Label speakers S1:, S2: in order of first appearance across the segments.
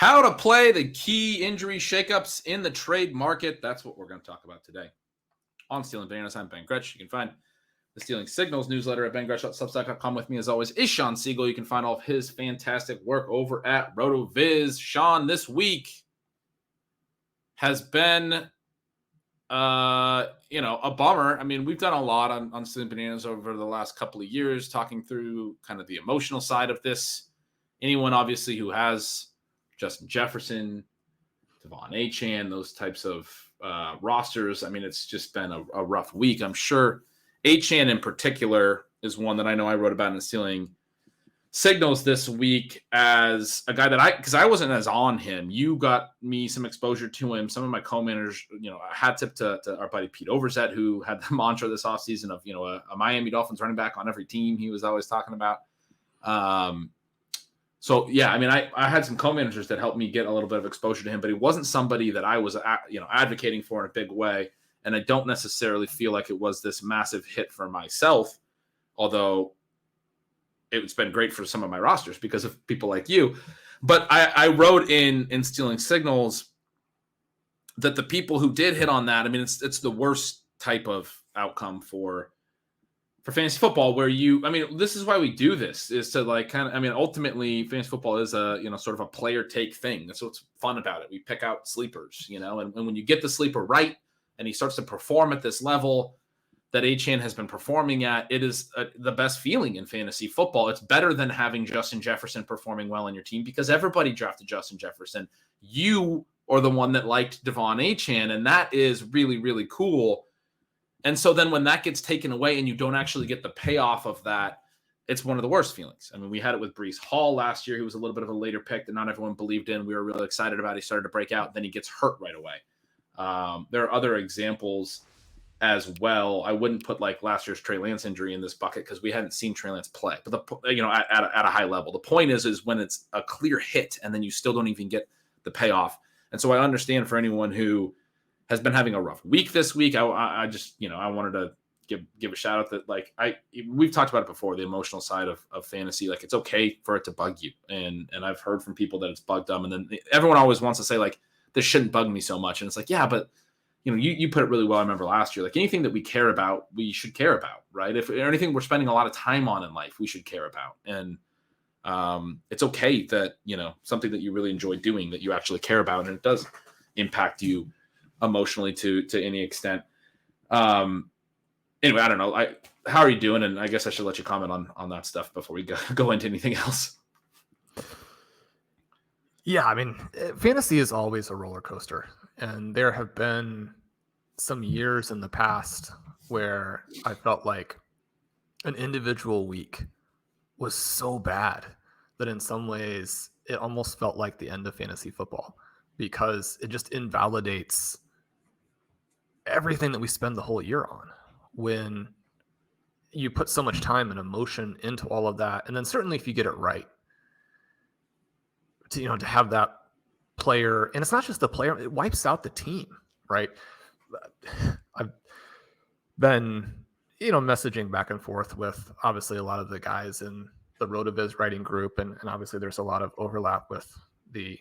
S1: How to play the key injury shakeups in the trade market. That's what we're going to talk about today on Stealing Bananas. I'm Ben Gretch. You can find the Stealing Signals newsletter at bengretch.substack.com. With me, as always, is Shawn Siegele. You can find all of his fantastic work over at RotoViz. Shawn, this week has been, a bummer. I mean, we've done a lot on Stealing Bananas over the last couple of years, talking through kind of the emotional side of this. Anyone, obviously, who has Justin Jefferson, Devon Achane, those types of rosters. I mean, it's just been a rough week. I'm sure Achane in particular is one that I know I wrote about in Stealing Signals this week as a guy that because I wasn't as on him. You got me some exposure to him. Some of my co-managers, a hat tip to our buddy Pete Overzet, who had the mantra this offseason of, a Miami Dolphins running back on every team he was always talking about. So, yeah, I mean, I had some co-managers that helped me get a little bit of exposure to him, but he wasn't somebody that I was, advocating for in a big way. And I don't necessarily feel like it was this massive hit for myself, although it's been great for some of my rosters because of people like you. But I wrote in Stealing Signals that the people who did hit on that, I mean, it's the worst type of outcome for fantasy football, where this is why we do this, is to ultimately fantasy football is a, sort of a player take thing. That's what's fun about it. We pick out sleepers, and when you get the sleeper right and he starts to perform at this level that Achane has been performing at, it is the best feeling in fantasy football. It's better than having Justin Jefferson performing well on your team because everybody drafted Justin Jefferson. You are the one that liked Devon Achane, and that is really, really cool. And so then when that gets taken away and you don't actually get the payoff of that, it's one of the worst feelings. I mean, we had it with Breece Hall last year. He was a little bit of a later pick that not everyone believed in. We were really excited about. He started to break out. Then he gets hurt right away. There are other examples as well. I wouldn't put like last year's Trey Lance injury in this bucket because we hadn't seen Trey Lance play. But at a high level, the point is when it's a clear hit and then you still don't even get the payoff. And so I understand for anyone who has been having a rough week this week. I just, I wanted to give a shout out that we've talked about it before, the emotional side of fantasy. Like, it's okay for it to bug you. And I've heard from people that it's bugged them. And then everyone always wants to say like, this shouldn't bug me so much. And it's like, yeah, but you put it really well. I remember last year, like anything that we care about, we should care about, right? If anything we're spending a lot of time on in life, we should care about. And it's okay that, something that you really enjoy doing that you actually care about, and it does impact you emotionally to any extent. Anyway, I don't know. How are you doing? And I guess I should let you comment on that stuff before we go into anything else.
S2: Yeah, I mean, fantasy is always a roller coaster. And there have been some years in the past where I felt like an individual week was so bad that in some ways it almost felt like the end of fantasy football, because it just invalidates everything that we spend the whole year on when you put so much time and emotion into all of that. And then certainly if you get it right, to have that player, and it's not just the player, it wipes out the team, right? I've been, messaging back and forth with obviously a lot of the guys in the RotoViz writing group. And obviously there's a lot of overlap with the,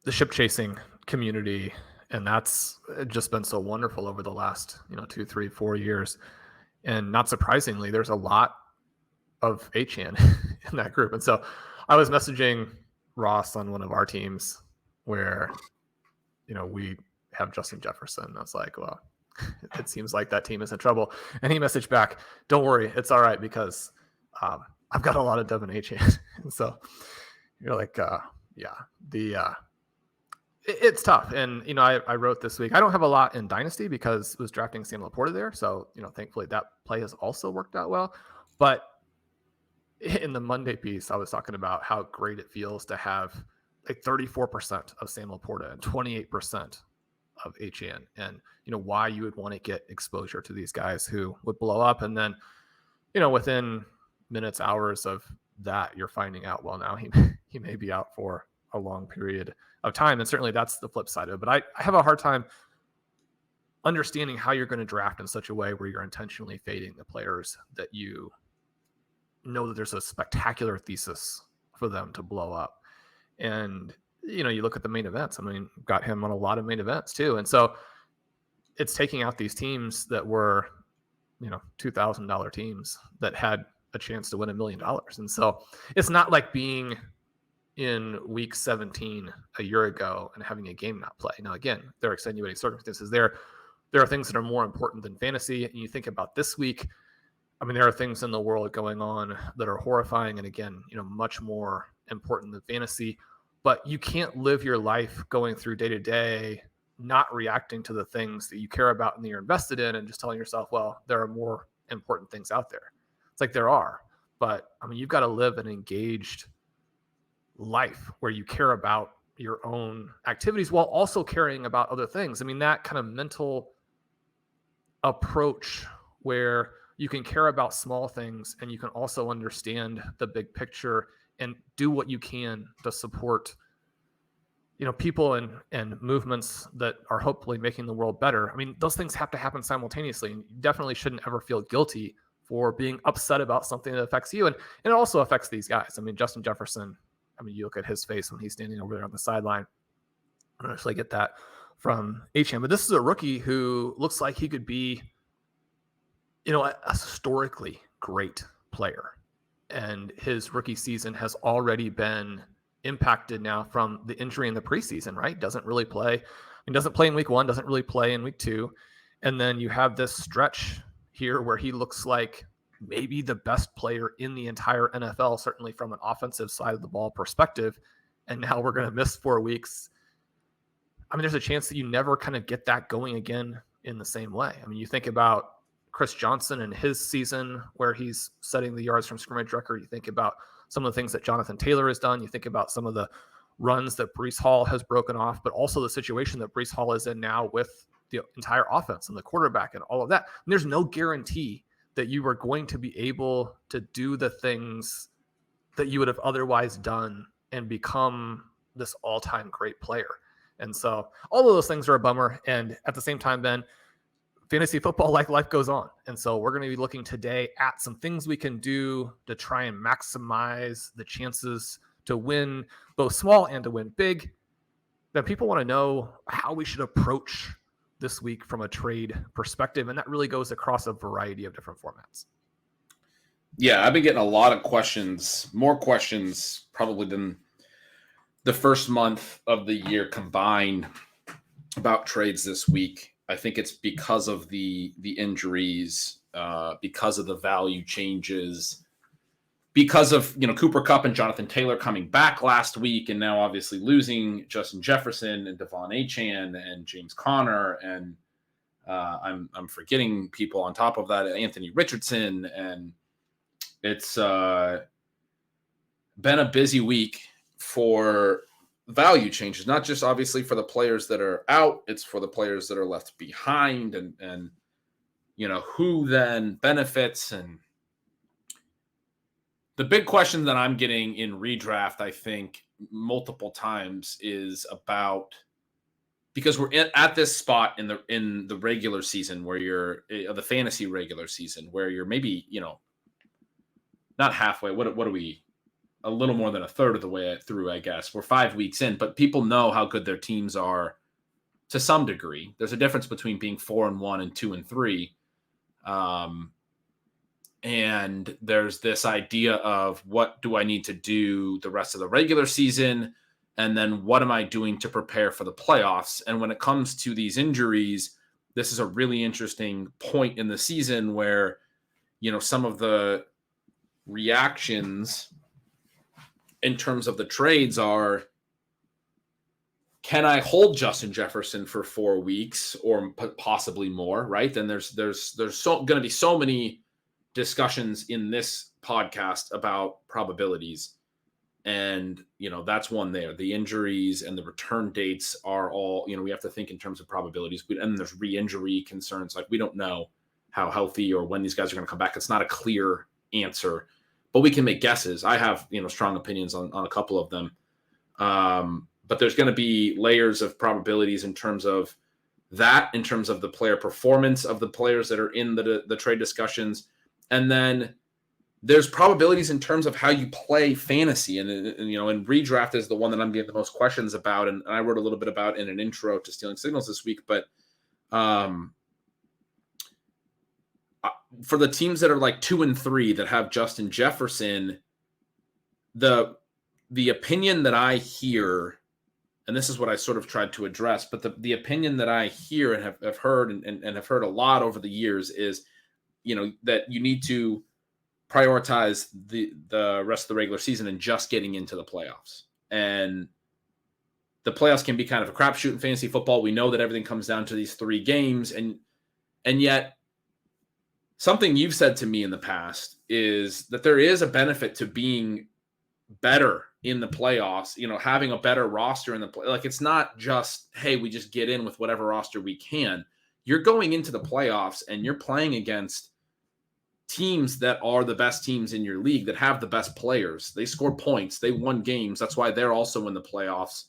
S2: the ship chasing community. And that's just been so wonderful over the last, 2, 3, 4 years. And not surprisingly, there's a lot of Achane in that group. And so I was messaging Ross on one of our teams where, we have Justin Jefferson. I was like, well, it seems like that team is in trouble. And he messaged back, don't worry, it's all right, because I've got a lot of Devon Achane. And so you're like, it's tough. And, I wrote this week, I don't have a lot in Dynasty because I was drafting Sam Laporta there. So, thankfully that play has also worked out well. But in the Monday piece, I was talking about how great it feels to have like 34% of Sam Laporta and 28% of Achane, and, why you would want to get exposure to these guys who would blow up. And then, within minutes, hours of that, you're finding out, well, now he may be out for a long period of time. And certainly that's the flip side of it. But I have a hard time understanding how you're going to draft in such a way where you're intentionally fading the players that you know that there's a spectacular thesis for them to blow up. And, you look at the main events. I mean, got him on a lot of main events too. And so it's taking out these teams that were, $2,000 teams that had a chance to win $1 million. And so it's not like being in week 17 a year ago and having a game not play. Now, again, there are extenuating circumstances there. There are things that are more important than fantasy. And you think about this week, I mean, there are things in the world going on that are horrifying and, again, much more important than fantasy. But you can't live your life going through day to day, not reacting to the things that you care about and that you're invested in, and just telling yourself, well, there are more important things out there. It's like there are. But, I mean, you've got to live an engaged life where you care about your own activities while also caring about other things. I mean, that kind of mental approach where you can care about small things and you can also understand the big picture and do what you can to support, people and movements that are hopefully making the world better. I mean, those things have to happen simultaneously, and you definitely shouldn't ever feel guilty for being upset about something that affects you. And it also affects these guys. I mean, Justin Jefferson, you look at his face when he's standing over there on the sideline. I don't actually get that from HM, but this is a rookie who looks like he could be, a historically great player. And his rookie season has already been impacted now from the injury in the preseason, right? Doesn't really play. He doesn't play in week 1, doesn't really play in week 2. And then you have this stretch here where he looks like maybe the best player in the entire NFL, certainly from an offensive side of the ball perspective. And now we're going to miss 4 weeks. I mean, there's a chance that you never kind of get that going again in the same way. I mean, you think about Chris Johnson and his season where he's setting the yards from scrimmage record. You think about some of the things that Jonathan Taylor has done. You think about some of the runs that Breece Hall has broken off, but also the situation that Breece Hall is in now with the entire offense and the quarterback and all of that. And there's no guarantee that you are going to be able to do the things that you would have otherwise done and become this all-time great player. And so all of those things are a bummer. And at the same time, Ben, fantasy football, like life, goes on. And so we're going to be looking today at some things we can do to try and maximize the chances to win both small and to win big. Then people want to know how we should approach this week from a trade perspective. And that really goes across a variety of different formats.
S1: Yeah, I've been getting a lot of questions, more questions probably than the first month of the year combined about trades this week. I think it's because of the injuries, because of the value changes, because of Cooper Kupp and Jonathan Taylor coming back last week, and now obviously losing Justin Jefferson and Devon Achane and James Conner, and I'm forgetting people on top of that, Anthony Richardson, and it's been a busy week for value changes, not just obviously for the players that are out, it's for the players that are left behind, and who then benefits. And the big question that I'm getting in redraft, I think multiple times, is about, because we're at this spot in the regular season where you're the fantasy regular season where you're maybe not halfway, what are we, a little more than a third of the way through, I guess. We're 5 weeks in, but people know how good their teams are to some degree. There's a difference between being 4-1 and 2-3. And there's this idea of, what do I need to do the rest of the regular season? And then what am I doing to prepare for the playoffs? And when it comes to these injuries, this is a really interesting point in the season where, some of the reactions in terms of the trades are, can I hold Justin Jefferson for 4 weeks or possibly more, right? Then there's going to be so many discussions in this podcast about probabilities. And, that's one there. The injuries and the return dates are all, we have to think in terms of probabilities. And there's re-injury concerns. Like, we don't know how healthy or when these guys are going to come back. It's not a clear answer, but we can make guesses. I have, strong opinions on a couple of them. But there's going to be layers of probabilities in terms of that, in terms of the player performance of the players that are in the trade discussions. And then there's probabilities in terms of how you play fantasy. And redraft is the one that I'm getting the most questions about. And I wrote a little bit about in an intro to Stealing Signals this week. But for the teams that are like 2 and 3 that have Justin Jefferson, the opinion that I hear, and this is what I sort of tried to address, but the opinion that I hear and have heard and have heard a lot over the years is, that you need to prioritize the rest of the regular season and just getting into the playoffs. And the playoffs can be kind of a crapshoot in fantasy football. We know that everything comes down to these 3 games. And yet something you've said to me in the past is that there is a benefit to being better in the playoffs, having a better roster in the play. Like, it's not just, hey, we just get in with whatever roster we can. You're going into the playoffs and you're playing against teams that are the best teams in your league, that have the best players. They score points. They won games. That's why they're also in the playoffs.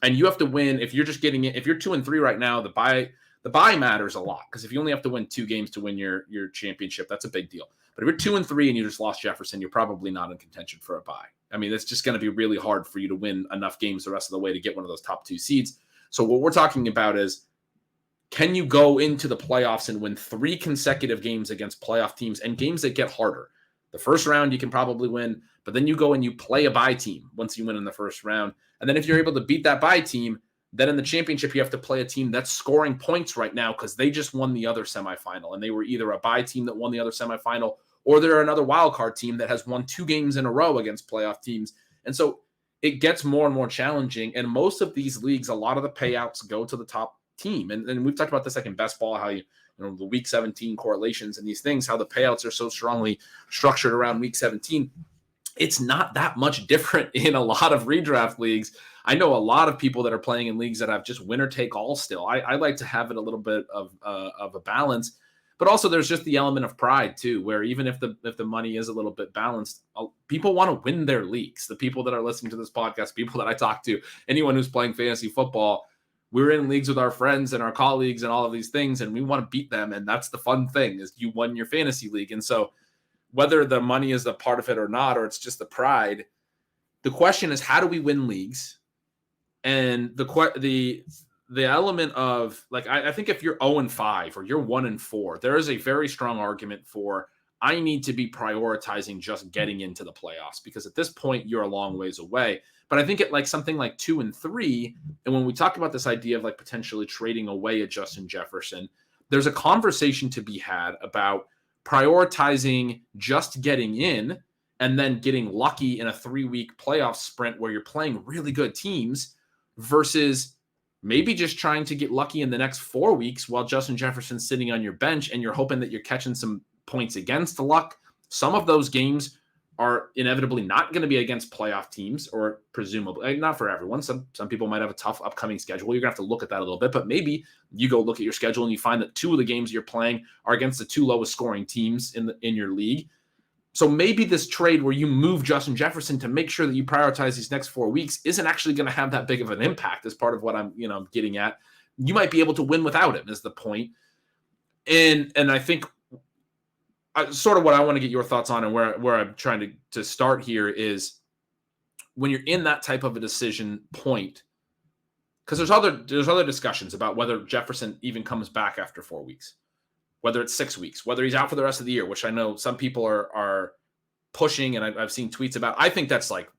S1: And you have to win. If you're just getting it, if you're 2 and 3 right now, the bye matters a lot, because if you only have to win 2 games to win your championship, that's a big deal. But if you're 2 and 3 and you just lost Jefferson, you're probably not in contention for a bye. I mean, it's just going to be really hard for you to win enough games the rest of the way to get one of those top 2 seeds. So what we're talking about is, can you go into the playoffs and win 3 consecutive games against playoff teams and games that get harder? The first round you can probably win, but then you go and you play a bye team once you win in the first round. And then if you're able to beat that bye team, then in the championship, you have to play a team that's scoring points right now because they just won the other semifinal. And they were either a bye team that won the other semifinal, or they're another wild card team that has won 2 games in a row against playoff teams. And so it gets more and more challenging. And most of these leagues, a lot of the payouts go to the top team. And we've talked about this like in best ball, how the week 17 correlations and these things, how the payouts are so strongly structured around week 17. It's not that much different in a lot of redraft leagues. I know a lot of people that are playing in leagues that have just winner take all still. I like to have it a little bit of a balance, but also there's just the element of pride too, where even if the money is a little bit balanced, people want to win their leagues. The people that are listening to this podcast, people that I talk to, anyone who's playing fantasy football, we're in leagues with our friends and our colleagues and all of these things, and we want to beat them. And that's the fun thing, is you won your fantasy league. And so whether the money is a part of it or not, or it's just the pride, the question is, how do we win leagues? And the element of, like, I think if you're 0-5 or you're 1-4, there is a very strong argument for, I need to be prioritizing just getting into the playoffs, because at this point you're a long ways away. But I think at like something like 2 and 3, and when we talk about this idea of like potentially trading away a Justin Jefferson, there's a conversation to be had about prioritizing just getting in and then getting lucky in a 3-week playoff sprint where you're playing really good teams, versus maybe just trying to get lucky in the next 4 weeks while Justin Jefferson's sitting on your bench and you're hoping that you're catching some points against the luck. Some of those games are inevitably not going to be against playoff teams, or presumably not for everyone. Some people might have a tough upcoming schedule. You're gonna have to look at that a little bit, but maybe you go look at your schedule and you find that 2 of the games you're playing are against the 2 lowest scoring teams in your league. So maybe this trade where you move Justin Jefferson to make sure that you prioritize these next 4 weeks isn't actually going to have that big of an impact, as part of what I'm getting at. You might be able to win without him, is the point. And I think sort of what I want to get your thoughts on, and where I'm trying to start here, is when you're in that type of a decision point, because there's other discussions about whether Jefferson even comes back after 4 weeks, whether it's 6 weeks, whether he's out for the rest of the year, which I know some people are pushing, and I've seen tweets about. I think that's like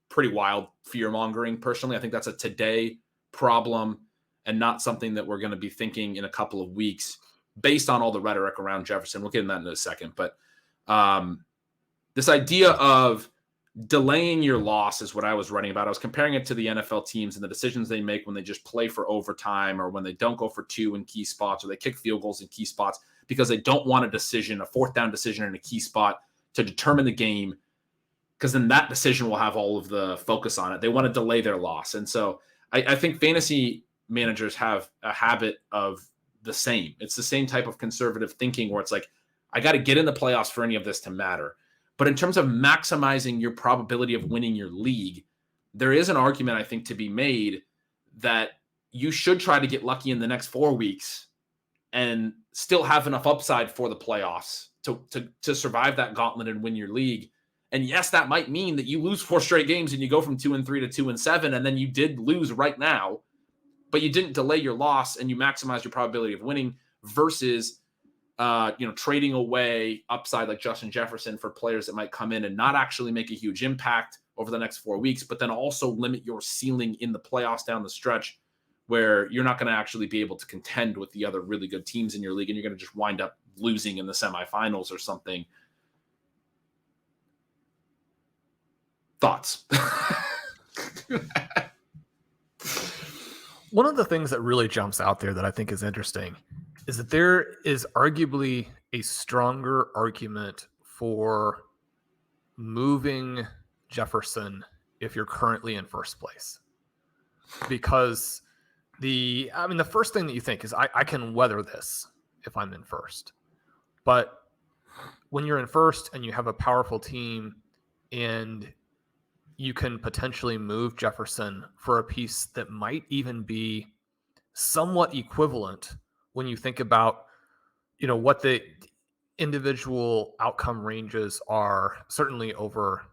S1: pretty wild fear mongering. Personally, I think that's a today problem and not something that we're going to be thinking in a couple of weeks, based on all the rhetoric around Jefferson. We'll get into that in a second. But this idea of delaying your loss is what I was writing about. I was comparing it to the NFL teams and the decisions they make when they just play for overtime, or when they don't go for 2 in key spots, or they kick field goals in key spots because they don't want a 4th down decision in a key spot to determine the game, because then that decision will have all of the focus on it. They want to delay their loss. And so I think fantasy managers have a habit of the same. It's the same type of conservative thinking where it's like, I got to get in the playoffs for any of this to matter. But in terms of maximizing your probability of winning your league, there is an argument, I think, to be made that you should try to get lucky in the next 4 weeks and still have enough upside for the playoffs to survive that gauntlet and win your league. And yes, that might mean that you lose 4 straight games and you go from 2-3 to 2-7, and then you did lose right now, but you didn't delay your loss and you maximize your probability of winning versus trading away upside like Justin Jefferson for players that might come in and not actually make a huge impact over the next 4 weeks, but then also limit your ceiling in the playoffs down the stretch where you're not going to actually be able to contend with the other really good teams in your league and you're going to just wind up losing in the semifinals or something. Thoughts?
S2: One of the things that really jumps out there that I think is interesting is that there is arguably a stronger argument for moving Jefferson if you're currently in first place. Because the first thing that you think is I can weather this if I'm in first. But when you're in first and you have a powerful team and you can potentially move Jefferson for a piece that might even be somewhat equivalent when you think about, what the individual outcome ranges are, certainly over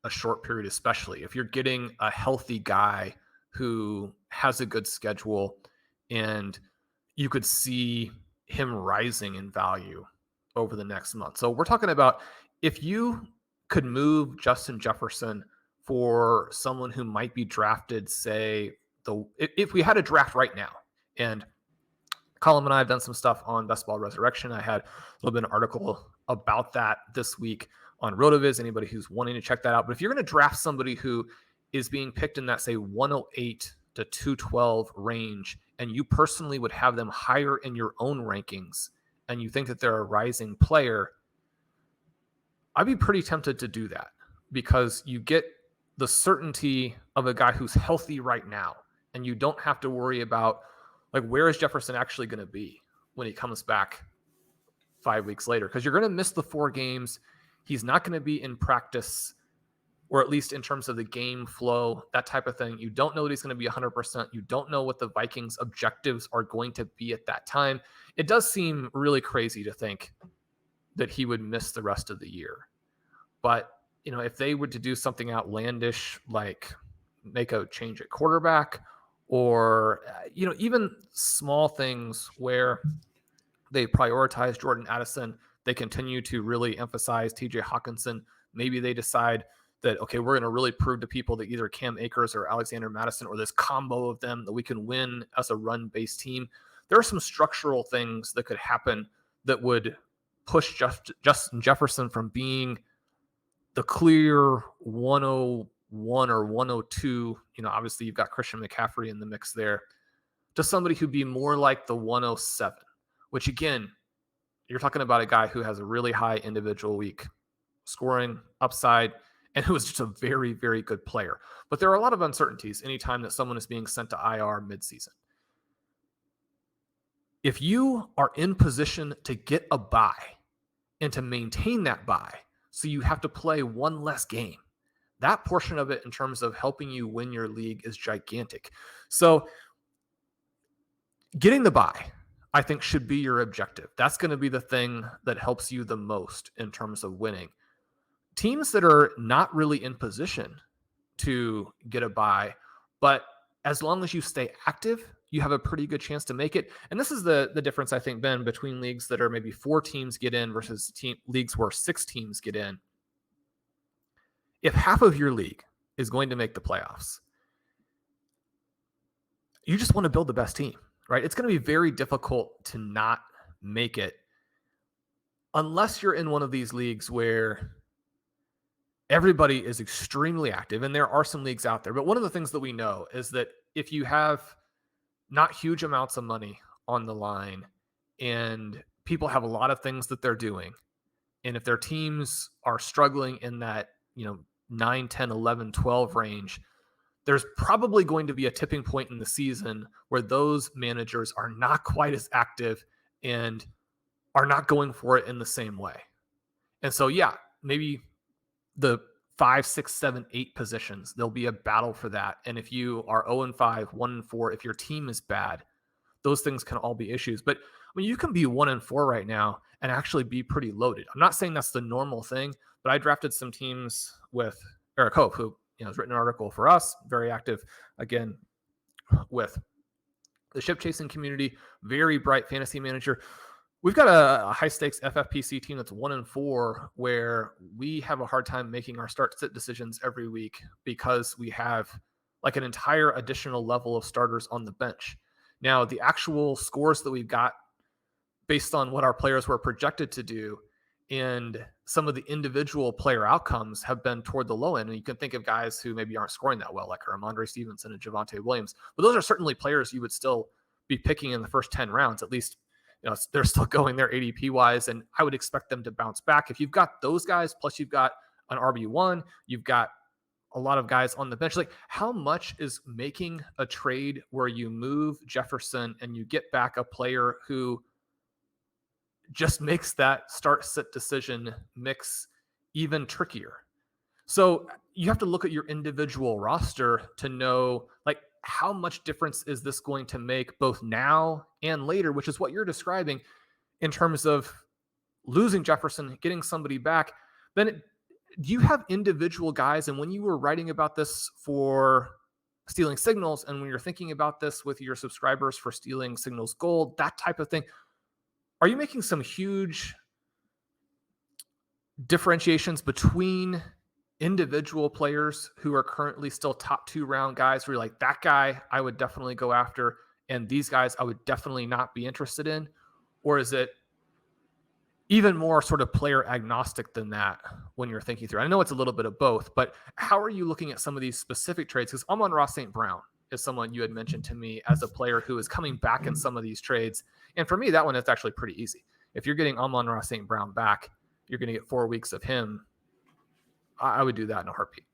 S2: a short period, especially if you're getting a healthy guy who has a good schedule and you could see him rising in value over the next month. So we're talking about if you could move Justin Jefferson for someone who might be drafted, say, if we had a draft right now, and Colin and I have done some stuff on Best Ball Resurrection. I had a little bit of an article about that this week on RotoViz, anybody who's wanting to check that out. But if you're going to draft somebody who is being picked in that, say, 108 to 212 range, and you personally would have them higher in your own rankings, and you think that they're a rising player, I'd be pretty tempted to do that because you get the certainty of a guy who's healthy right now, and you don't have to worry about, like, where is Jefferson actually going to be when he comes back 5 weeks later? Because you're going to miss the 4 games. He's not going to be in practice, or at least in terms of the game flow, that type of thing. You don't know that he's going to be 100%. You don't know what the Vikings' objectives are going to be at that time. It does seem really crazy to think that he would miss the rest of the year. But, if they were to do something outlandish, like make a change at quarterback, or, even small things where they prioritize Jordan Addison, they continue to really emphasize TJ Hawkinson. Maybe they decide that, okay, we're going to really prove to people that either Cam Akers or Alexander Mattison or this combo of them that we can win as a run-based team. There are some structural things that could happen that would push Justin Jefferson from being the clear 101 or 102, obviously you've got Christian McCaffrey in the mix there, to somebody who'd be more like the 107, which again, you're talking about a guy who has a really high individual week scoring upside and who is just a very, very good player. But there are a lot of uncertainties anytime that someone is being sent to IR midseason. If you are in position to get a bye and to maintain that bye, so you have to play one less game, that portion of it in terms of helping you win your league is gigantic. So getting the bye, I think, should be your objective. That's going to be the thing that helps you the most in terms of winning. Teams that are not really in position to get a bye, but as long as you stay active, you have a pretty good chance to make it. And this is the difference, I think, Ben, between leagues that are maybe 4 teams get in versus leagues where 6 teams get in. If half of your league is going to make the playoffs, you just want to build the best team, right? It's going to be very difficult to not make it unless you're in one of these leagues where everybody is extremely active, and there are some leagues out there. But one of the things that we know is that if you have not huge amounts of money on the line and people have a lot of things that they're doing, and if their teams are struggling in that, 9, 10, 11, 12 range, there's probably going to be a tipping point in the season where those managers are not quite as active and are not going for it in the same way. And so, yeah, maybe the 5, 6, 7, 8 positions, there'll be a battle for that. And if you are 0-5, 1-4, if your team is bad, those things can all be issues. But mean, you can be 1-4 right now and actually be pretty loaded. I'm not saying that's the normal thing, but I drafted some teams with Eric Hope, who has written an article for us, very active again with the ship chasing community, very bright fantasy manager. We've got a high stakes FFPC team that's 1-4, where we have a hard time making our start sit decisions every week because we have like an entire additional level of starters on the bench. Now, the actual scores that we've got based on what our players were projected to do and some of the individual player outcomes have been toward the low end. And you can think of guys who maybe aren't scoring that well, like Ramondre Stevenson and Javonte Williams. But those are certainly players you would still be picking in the first 10 rounds, at least. They're still going there ADP wise, and I would expect them to bounce back. If you've got those guys, plus you've got an RB1, you've got a lot of guys on the bench. Like, how much is making a trade where you move Jefferson and you get back a player who just makes that start sit decision mix even trickier? So you have to look at your individual roster to know, like, how much difference is this going to make both now and later, which is what you're describing in terms of losing Jefferson, getting somebody back. Then do you have individual guys? And when you were writing about this for Stealing Signals, and when you're thinking about this with your subscribers for Stealing Signals Gold, that type of thing, are you making some huge differentiations between individual players who are currently still top 2 round guys where you're like, that guy I would definitely go after, and these guys I would definitely not be interested in? Or is it even more sort of player agnostic than that when you're thinking through? I know it's a little bit of both, but how are you looking at some of these specific trades? Because Amon-Ra St. Brown is someone you had mentioned to me as a player who is coming back in some of these trades. And for me, that one is actually pretty easy. If you're getting Amon-Ra St. Brown back, you're going to get 4 weeks of him. I would do that in a heartbeat.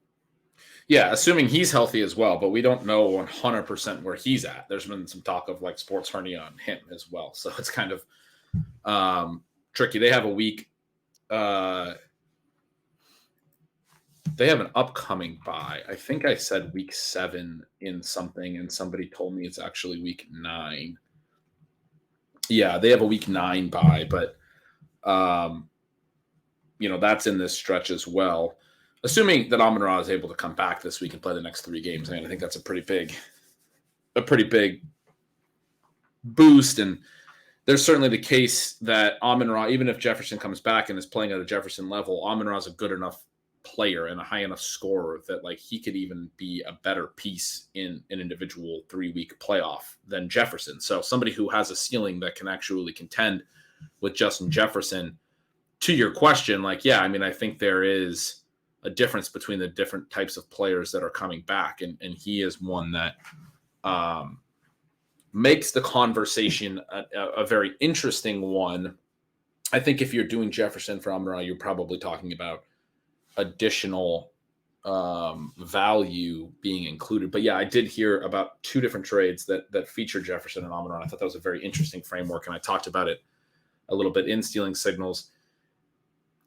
S1: Yeah, assuming he's healthy as well, but we don't know 100% where he's at. There's been some talk of like sports hernia on him as well. So it's kind of tricky. They have a week. They have an upcoming bye. I think I said week 7 in something, and somebody told me it's actually week 9. Yeah, they have a week 9 bye, but that's in this stretch as well. Assuming that Amon-Ra is able to come back this week and play the next 3 games, I think that's a pretty big boost. And there's certainly the case that Amon-Ra, even if Jefferson comes back and is playing at a Jefferson level, Amon-Ra is a good enough player and a high enough scorer that like he could even be a better piece in an individual 3-week playoff than Jefferson. So somebody who has a ceiling that can actually contend with Justin Jefferson. To your question, I think there is a difference between the different types of players that are coming back. And he is one that makes the conversation a very interesting one. I think if you're doing Jefferson for Amon-Ra, you're probably talking about additional value being included. But yeah, I did hear about 2 different trades that feature Jefferson and Amon-Ra. I thought that was a very interesting framework, and I talked about it a little bit in Stealing Signals.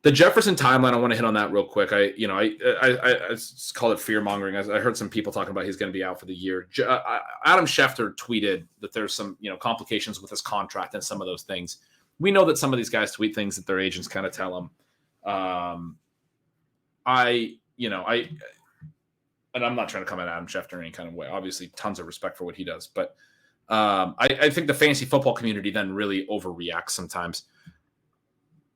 S1: The Jefferson timeline, I want to hit on that real quick. I call it fear mongering. I heard some people talking about he's going to be out for the year. Adam Schefter tweeted that there's some complications with his contract and some of those things. We know that some of these guys tweet things that their agents kind of tell them. And I'm not trying to come at Adam Schefter in any kind of way. Obviously, tons of respect for what he does, but I think the fantasy football community then really overreacts sometimes.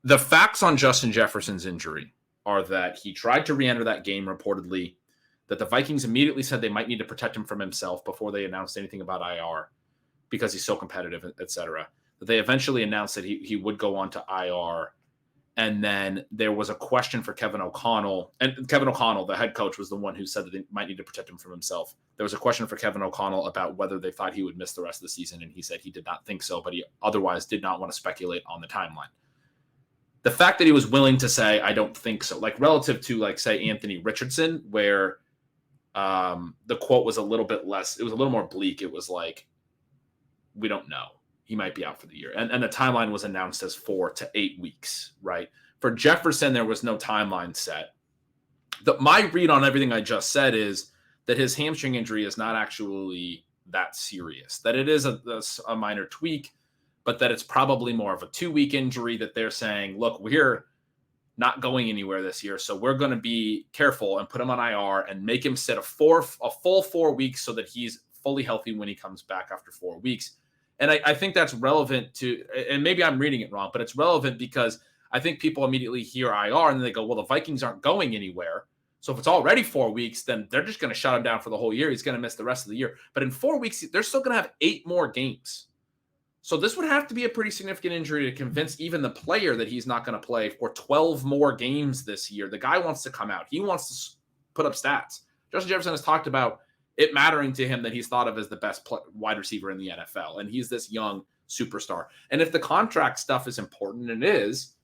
S1: The facts on Justin Jefferson's injury are that he tried to re-enter that game reportedly, that the Vikings immediately said they might need to protect him from himself before they announced anything about IR because he's so competitive, etc. That they eventually announced that he would go on to IR. And then there was a question for Kevin O'Connell. And Kevin O'Connell, the head coach, was the one who said that they might need to protect him from himself. There was a question for Kevin O'Connell about whether they thought he would miss the rest of the season. And he said he did not think so, but he otherwise did not want to speculate on the timeline. The fact that he was willing to say, I don't think so, like relative to like, say, Anthony Richardson, where the quote was a little bit less, it was a little more bleak. It was like, we don't know. He might be out for the year. And the timeline was announced as 4 to 8 weeks, right? For Jefferson, there was no timeline set. My read on everything I just said is that his hamstring injury is not actually that serious, that it is a minor tweak. but that it's probably more of a 2-week injury that they're saying, look, we're not going anywhere this year, so we're going to be careful and put him on IR and make him sit a full 4 weeks so that he's fully healthy when he comes back after 4 weeks. And I think that's relevant to, and maybe I'm reading it wrong, but it's relevant because I think people immediately hear IR and they go, well, the Vikings aren't going anywhere. So if it's already 4 weeks, then they're just going to shut him down for the whole year. He's going to miss the rest of the year. But in 4 weeks, they're still going to have 8 more games. So this would have to be a pretty significant injury to convince even the player that he's not going to play for 12 more games this year. The guy wants to come out. He wants to put up stats. Justin Jefferson has talked about it mattering to him that he's thought of as the best wide receiver in the NFL. And he's this young superstar. And if the contract stuff is important, and it is,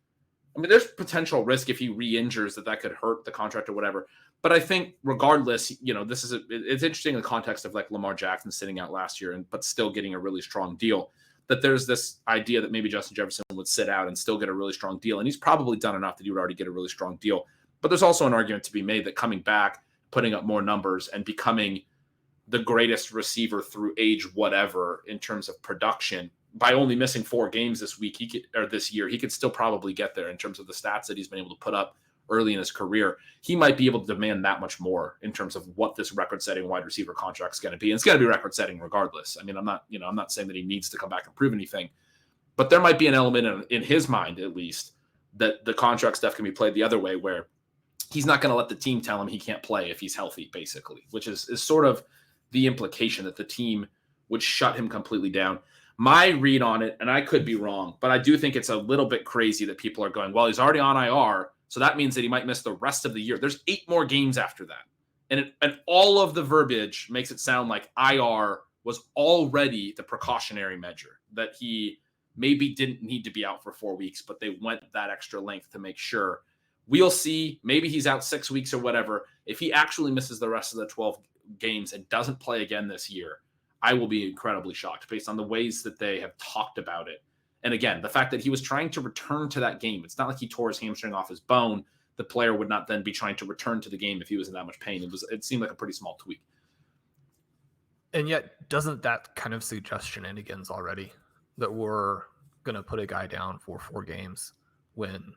S1: I mean, there's potential risk if he re-injures that could hurt the contract or whatever. But I think regardless, this is it's interesting in the context of like Lamar Jackson sitting out last year but still getting a really strong deal, that there's this idea that maybe Justin Jefferson would sit out and still get a really strong deal. And he's probably done enough that he would already get a really strong deal. But there's also an argument to be made that coming back, putting up more numbers and becoming the greatest receiver through age whatever in terms of production, by only missing 4 games this year, he could still probably get there in terms of the stats that he's been able to put up early in his career. He might be able to demand that much more in terms of what this record-setting wide receiver contract is going to be. And it's going to be record-setting regardless. I mean, I'm not saying that he needs to come back and prove anything, but there might be an element in his mind, at least, that the contract stuff can be played the other way, where he's not going to let the team tell him he can't play if he's healthy, basically, which is sort of the implication that the team would shut him completely down. My read on it, and I could be wrong, but I do think it's a little bit crazy that people are going, well, he's already on IR, so that means that he might miss the rest of the year. There's 8 more games after that. And all of the verbiage makes it sound like IR was already the precautionary measure, that he maybe didn't need to be out for 4 weeks, but they went that extra length to make sure. We'll see. Maybe he's out 6 weeks or whatever. If he actually misses the rest of the 12 games and doesn't play again this year, I will be incredibly shocked based on the ways that they have talked about it. And again, the fact that he was trying to return to that game. It's not like he tore his hamstring off his bone. The player would not then be trying to return to the game if he was in that much pain. It seemed like a pretty small tweak.
S2: And yet, doesn't that kind of suggest shenanigans already? That we're going to put a guy down for 4 games when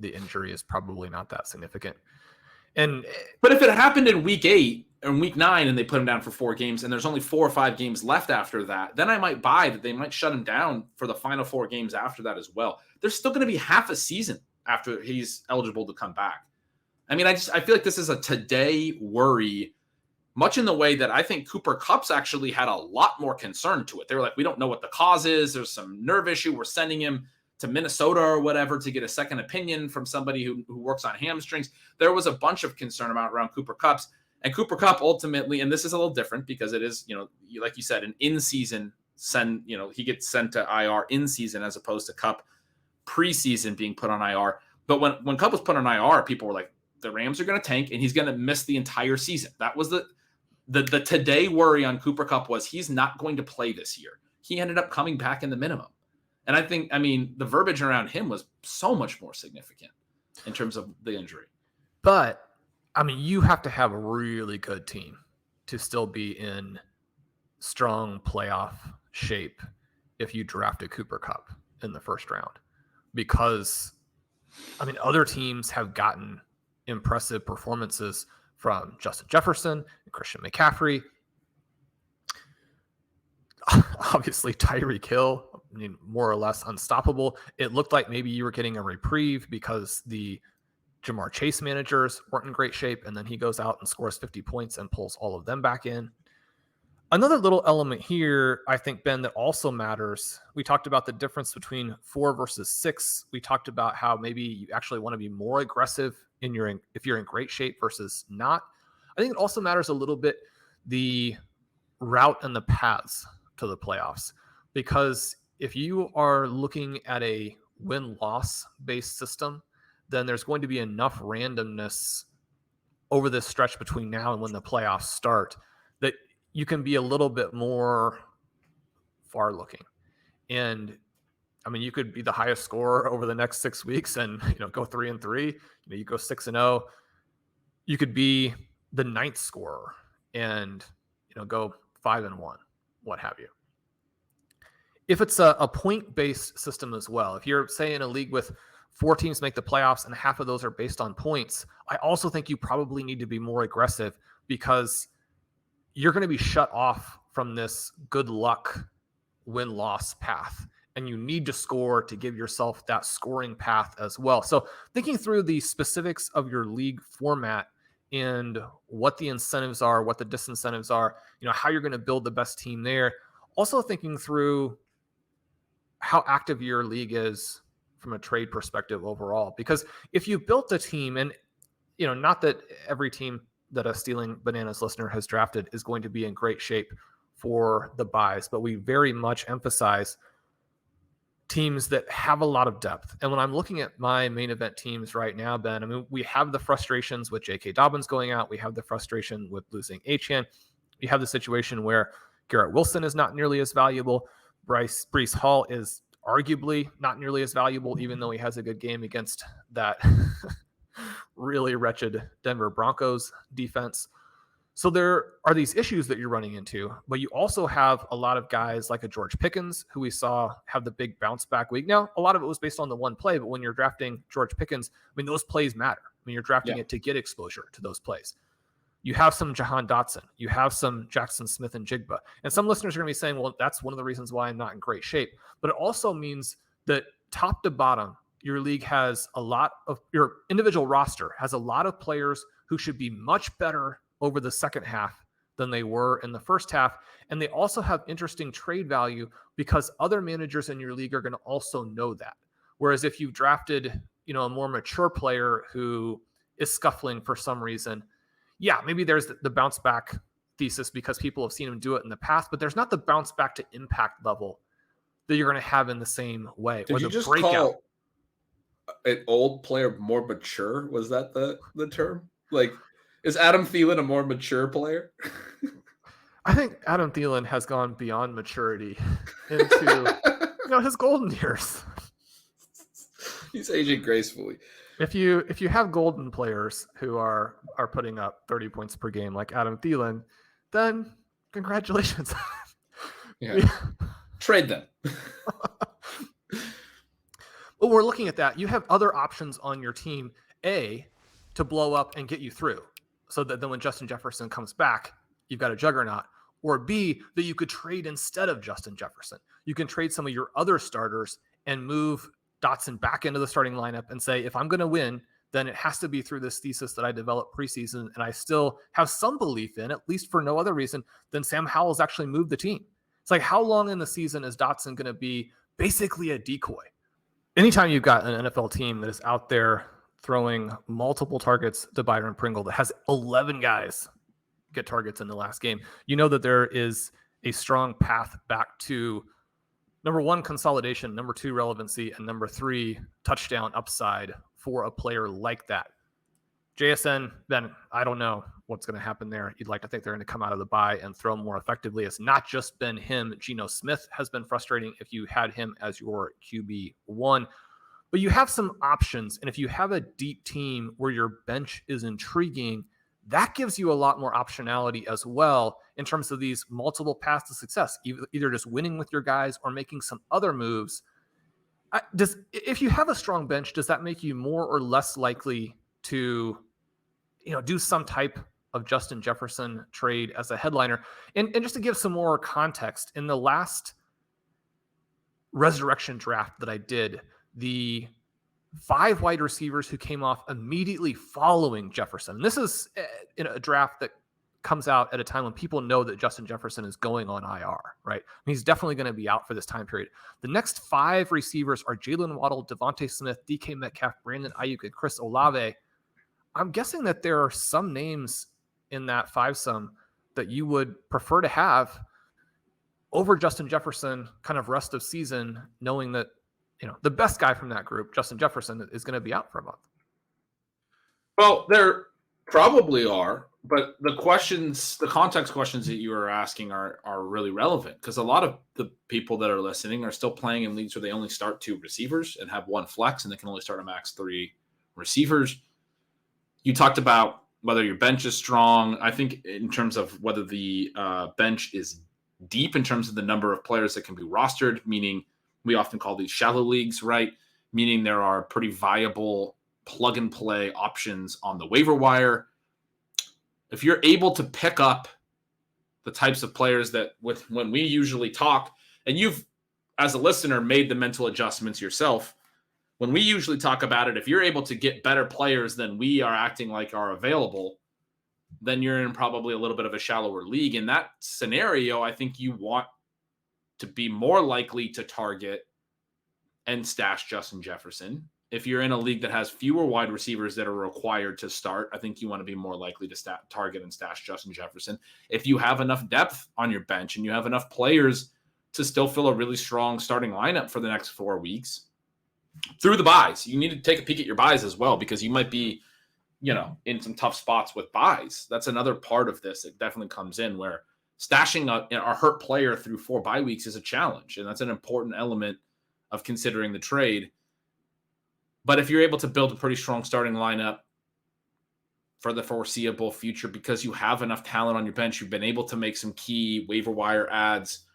S2: the injury is probably not that significant.
S1: But if it happened in week 8 or week 9 and they put him down for 4 games and there's only 4 or 5 games left after that, then I might buy that they might shut him down for the final 4 games after that as well. There's still going to be half a season after he's eligible to come back. I mean, I feel like this is a today worry, much in the way that I think Cooper Kupp's actually had a lot more concern to it. They were like, we don't know what the cause is. There's some nerve issue. We're sending him to Minnesota or whatever to get a second opinion from somebody who works on hamstrings. There was a bunch of concern around Cooper Kupp's, and Cooper Kupp ultimately, and this is a little different because it is, like you said, an in-season he gets sent to IR in season as opposed to Kupp preseason being put on IR. But when Kupp was put on IR, people were like, the Rams are going to tank and he's going to miss the entire season. That was the today worry on Cooper Kupp was he's not going to play this year. He ended up coming back in the minimum. And I think, the verbiage around him was so much more significant in terms of the injury.
S2: But, you have to have a really good team to still be in strong playoff shape if you drafted Cooper Kupp in the first round. Because, other teams have gotten impressive performances from Justin Jefferson and Christian McCaffrey. Obviously, Tyreek Hill, more or less unstoppable. It looked like maybe you were getting a reprieve because the Jamar Chase managers weren't in great shape, and then he goes out and scores 50 points and pulls all of them back in. Another little element here, I think, Ben, that also matters. We talked about the difference between 4 versus 6. We talked about how maybe you actually want to be more aggressive if you're in great shape versus not. I think it also matters a little bit the route and the paths to the playoffs, because if you are looking at a win-loss based system, then there's going to be enough randomness over this stretch between now and when the playoffs start that you can be a little bit more far looking. And you could be the highest scorer over the next 6 weeks and go 3-3. You go 6-0. You could be the 9th scorer and go 5-1, what have you. if it's a point-based system as well, if you're, say, in a league with 4 teams make the playoffs and half of those are based on points, I also think you probably need to be more aggressive, because you're going to be shut off from this good luck win-loss path, and you need to score to give yourself that scoring path as well. So thinking through the specifics of your league format and what the incentives are, what the disincentives are, how you're going to build the best team there. Also thinking through how active your league is from a trade perspective overall, because if you built a team, and not that every team that a Stealing Bananas listener has drafted is going to be in great shape for the buys, but we very much emphasize teams that have a lot of depth. And when I'm looking at my main event teams right now, Ben, I mean, we have the frustrations with J.K. Dobbins going out. We have the frustration with losing Achane. We have the situation where Garrett Wilson is not nearly as valuable. Breece Hall is arguably not nearly as valuable, even though he has a good game against that really wretched Denver Broncos defense. So there are these issues that you're running into, but you also have a lot of guys like a George Pickens, who we saw have the big bounce back week. Now, a lot of it was based on the one play, but when you're drafting George Pickens, I mean, those plays matter. I mean, you're drafting it to get exposure to those plays. You have some Jahan Dotson, you have some Jackson Smith and Jigba. And some listeners are going to be saying, well, that's one of the reasons why I'm not in great shape. But it also means that top to bottom, your league has a lot of, your individual roster has a lot of players who should be much better over the second half than they were in the first half. And they also have interesting trade value because other managers in your league are going to also know that. Whereas if you've drafted, a more mature player who is scuffling for some reason, yeah, maybe there's the bounce back thesis because people have seen him do it in the past, but there's not the bounce back to impact level that you're going to have in the same way.
S1: Did you just call an old player more mature? Was that the term? Like, is Adam Thielen a more mature player?
S2: I think Adam Thielen has gone beyond maturity into his golden years.
S1: He's aging gracefully.
S2: If you have golden players who are putting up 30 points per game like Adam Thielen, then congratulations.
S1: Yeah. Trade them.
S2: But we're looking at that. You have other options on your team, A, to blow up and get you through, so that then when Justin Jefferson comes back, you've got a juggernaut. Or B, that you could trade instead of Justin Jefferson. You can trade some of your other starters and move Dotson back into the starting lineup and say, if I'm going to win, then it has to be through this thesis that I developed preseason, and I still have some belief in, at least for no other reason than Sam Howell's actually moved the team. It's like, how long in the season is Dotson going to be basically a decoy? Anytime you've got an NFL team that is out there throwing multiple targets to Byron Pringle, that has 11 guys get targets in the last game, you know that there is a strong path back to, number one, consolidation, number two, relevancy, and number three, touchdown upside for a player like that. JSN, Ben, I don't know what's going to happen there. You'd like to think they're going to come out of the bye and throw more effectively. It's not just been him. Geno Smith has been frustrating if you had him as your QB1. But you have some options, and if you have a deep team where your bench is intriguing, that gives you a lot more optionality as well in terms of these multiple paths to success, either just winning with your guys or making some other moves. If you have a strong bench, does that make you more or less likely to do some type of Justin Jefferson trade as a headliner? And just to give some more context, in the last resurrection draft that I did, the 5 wide receivers who came off immediately following Jefferson. And this is in a draft that comes out at a time when people know that Justin Jefferson is going on IR, right? And he's definitely going to be out for this time period. The next 5 receivers are Jalen Waddle, Devontae Smith, DK Metcalf, Brandon Ayuk, and Chris Olave. I'm guessing that there are some names in that 5-some that you would prefer to have over Justin Jefferson kind of rest of season, knowing that the best guy from that group, Justin Jefferson, is going to be out for a month.
S1: Well, there probably are, but the context questions that you are asking are really relevant, because a lot of the people that are listening are still playing in leagues where they only start 2 receivers and have 1 flex, and they can only start a max 3 receivers. You talked about whether your bench is strong. I think in terms of whether the bench is deep in terms of the number of players that can be rostered, meaning we often call these shallow leagues, right? Meaning there are pretty viable plug and play options on the waiver wire. If you're able to pick up the types of players that when we usually talk, and you've, as a listener, made the mental adjustments yourself, when we usually talk about it, if you're able to get better players than we are acting like are available, then you're in probably a little bit of a shallower league. In that scenario, I think you want to be more likely to target and stash Justin Jefferson. If you're in a league that has fewer wide receivers that are required to start, I think you want to be more likely to target and stash Justin Jefferson. If you have enough depth on your bench and you have enough players to still fill a really strong starting lineup for the next 4 weeks, through the buys, you need to take a peek at your buys as well, because you might be, in some tough spots with buys. That's another part of this. It definitely comes in where stashing a hurt player through 4 bye weeks is a challenge. And that's an important element of considering the trade. But if you're able to build a pretty strong starting lineup for the foreseeable future, because you have enough talent on your bench, you've been able to make some key waiver wire ads.